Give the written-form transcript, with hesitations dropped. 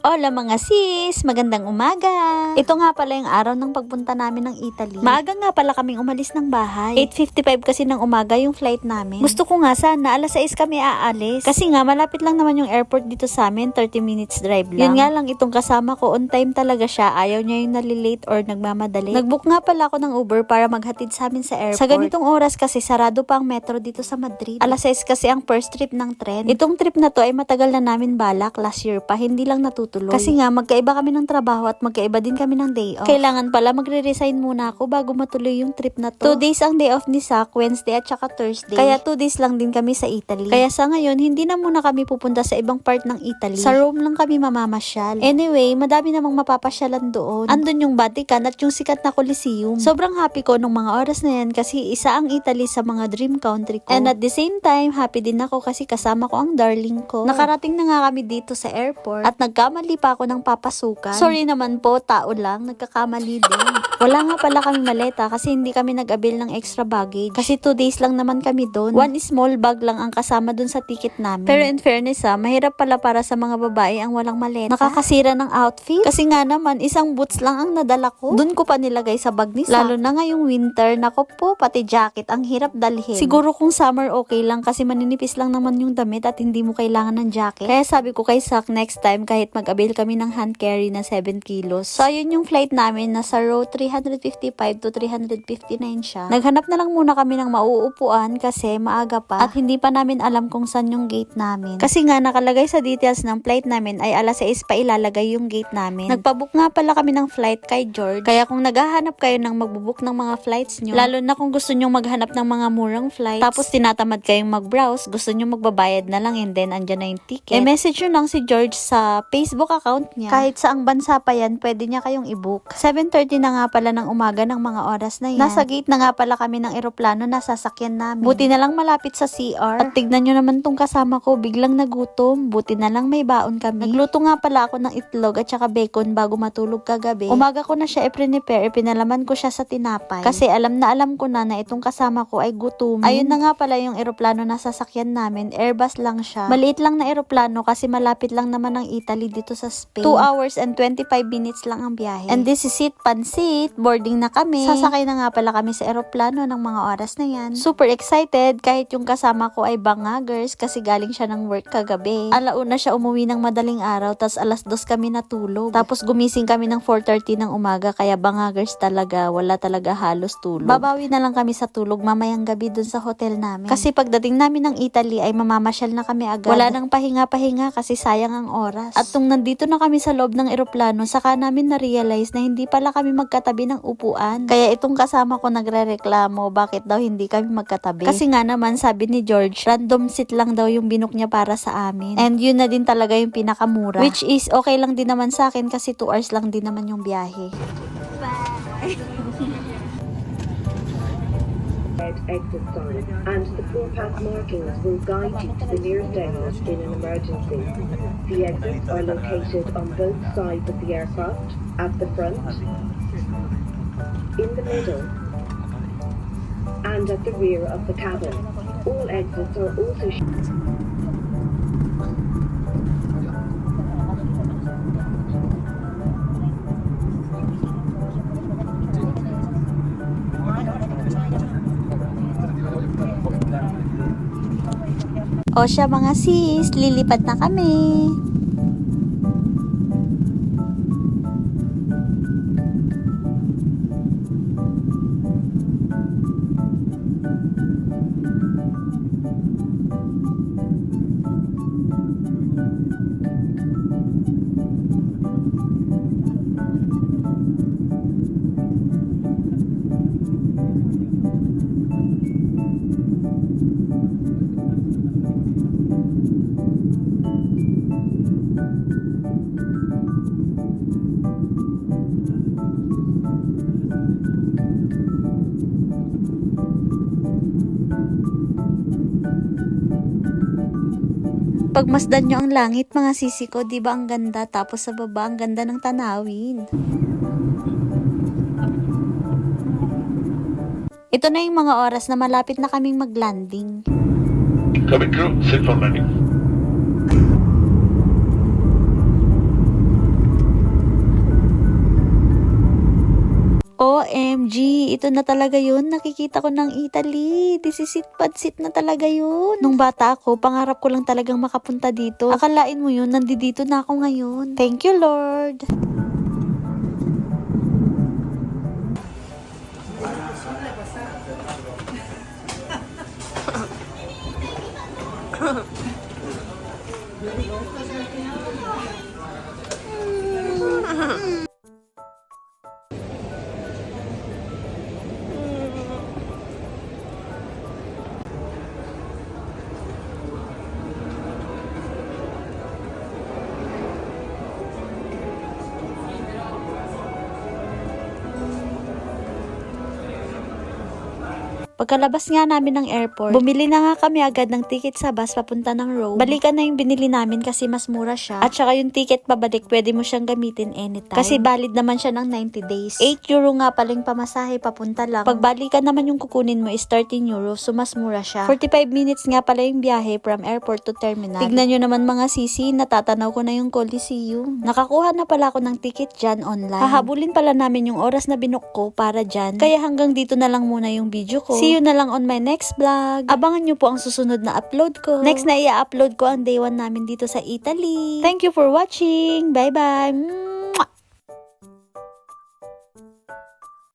Hola mga sis! Magandang umaga! Ito nga pala yung araw ng pagpunta namin ng Italy. Maaga nga pala kaming umalis ng bahay. 8:55 kasi ng umaga yung flight namin. Gusto ko nga sana alas 6 kami aalis. Kasi nga malapit lang naman yung airport dito sa amin, 30 minutes drive lang. Yun nga lang itong kasama ko, on time talaga siya. Ayaw niya yung nalilate or nagmamadali. Nagbook nga pala ako ng Uber para maghatid sa amin sa airport. Sa ganitong oras kasi sarado pa ang metro dito sa Madrid. Alas 6 kasi ang first trip ng tren. Itong trip na to ay matagal na namin balak, last year pa, hindi lang natutuloy. Kasi nga, magkaiba kami ng trabaho at magkaiba din kami ng day off. Kailangan pala magre-resign muna ako bago matuloy yung trip na to. 2 days ang day off ni Zach, Wednesday at saka Thursday. Kaya 2 days lang din kami sa Italy. Kaya sa ngayon, hindi na muna kami pupunta sa ibang part ng Italy. Sa Rome lang kami mamamasyal. Anyway, madami namang mapapasyalan doon. Andun yung Vatican at yung sikat na Coliseum. Sobrang happy ko nung mga oras na yan kasi isa ang Italy sa mga dream country ko. And at the same time, happy din ako kasi kasama ko ang darling ko. Nakarating na nga kami dito sa airport at nagkamali pa ako ng papasukan. Sorry naman po, tao lang, nagkakamali din. Wala nga pala kami maleta kasi hindi kami nag-avail ng extra baggage. Kasi 2 days lang naman kami doon. 1 small bag lang ang kasama doon sa ticket namin. Pero in fairness mahirap pala para sa mga babae ang walang maleta. Nakakasira ng outfit. Kasi nga naman, isang boots lang ang nadala ko. Doon ko pa nilagay sa bag ni Zach. Lalo na ngayong winter, nako po, pati jacket, ang hirap dalhin. Siguro kung summer okay lang kasi maninipis lang naman yung damit at hindi mo kailangan ng jacket. Kaya sabi ko kay Zach, next time kahit mag-avail kami ng hand carry na 7 kilos. So ayun yung flight namin, nasa row 355 to 359 siya. Naghanap na lang muna kami ng mauupuan kasi maaga pa at hindi pa namin alam kung saan yung gate namin. Kasi nga nakalagay sa details ng flight namin ay alas 6 pa ilalagay yung gate namin. Nagpabook nga pala kami ng flight kay George. Kaya kung naghahanap kayo ng magbubook ng mga flights nyo, lalo na kung gusto nyo maghanap ng mga murang flights, tapos tinatamad kayong mag-browse, gusto nyo magbabayad na lang and then andyan na yung ticket. Message nyo lang si George sa Facebook account niya. Kahit saang bansa pa yan, pwede niya kayong i-book. 7:30 na nga pala ng umaga ng mga oras na yan. Nasa gate na nga pala kami ng eroplano na sasakyan namin. Buti na lang malapit sa CR. At tignan nyo naman tong kasama ko, biglang nagutom. Buti na lang may baon kami. Nagluto nga pala ako ng itlog at saka bacon bago matulog kagabi. Umaga ko na siya i-prepare, pinalaman ko siya sa tinapay. Kasi alam ko na itong kasama ko ay gutom. Ayun na nga pala yung eroplano na sasakyan namin. Airbus lang siya. Maliit lang na eroplano kasi malapit lang naman ng Italy dito sa Spain. 2 hours and 25 minutes lang ang biyahe. And this is it, pansit. Boarding na kami. Sasakay na nga pala kami sa eroplano ng mga oras na yan. Super excited kahit yung kasama ko ay bangagers kasi galing siya ng work kagabi. Alauna siya umuwi ng madaling araw tas alas 2 kami natulog. Tapos gumising kami ng 4:30 ng umaga kaya bangagers talaga. Wala talaga halos tulog. Babawi na lang kami sa tulog mamayang gabi dun sa hotel namin. Kasi pagdating namin ng Italy ay mamamasyal na kami agad. Wala nang pahinga-pahinga kasi sayang ang oras. At nung nandito na kami sa loob ng eroplano, saka namin na-realize na hindi pala kami magkatabi ng upuan. Kaya itong kasama ko nagrereklamo, bakit daw hindi kami magkatabi? Kasi nga naman, sabi ni George, random seat lang daw yung binook niya para sa amin. And yun na din talaga yung pinakamura. Which is, okay lang din naman sa akin kasi 2 hours lang din naman yung biyahe. Bye! Exit sign and the footpath markings will guide you to the nearest exit in an emergency. The exits are located on both sides of the aircraft, at the front, in the middle, and at the rear of the cabin. All exits are also O siya mga sis, lilipad na kami. Pagmasdan nyo ang langit mga sisi ko, di ba ang ganda? Tapos sa baba, ang ganda ng tanawin. Ito na yung mga oras na malapit na kaming mag-landing. Cabin crew, set for landing. OMG, ito na talaga yun. Nakikita ko ng Italy. This is it, pansit na talaga yun. Nung bata ako, pangarap ko lang talagang makapunta dito. Akalain mo yun, nandito na ako ngayon. Thank you, Lord. Pagkalabas nga namin ng airport, bumili na nga kami agad ng ticket sa bus papunta ng Rome. Balikan na yung binili namin kasi mas mura siya. At saka yung ticket pabalik, pwede mo siyang gamitin anytime. Kasi valid naman siya ng 90 days. 8 euro nga paling pamasahe papunta lang. Pagbalikan naman yung kukunin mo is 13 euro, so mas mura siya. 45 minutes nga pala yung biyahe from airport to terminal. Tignan nyo naman mga sisi, natatanaw ko na yung Coliseum. Nakakuha na pala ako ng ticket dyan online. Hahabulin pala namin yung oras na binook ko para dyan. Kaya hanggang dito na lang muna yung video ko. See you na lang on my next vlog. Abangan nyo po ang susunod na upload ko. Next na i-upload ko ang day 1 namin dito sa Italy. Thank you for watching. Bye-bye.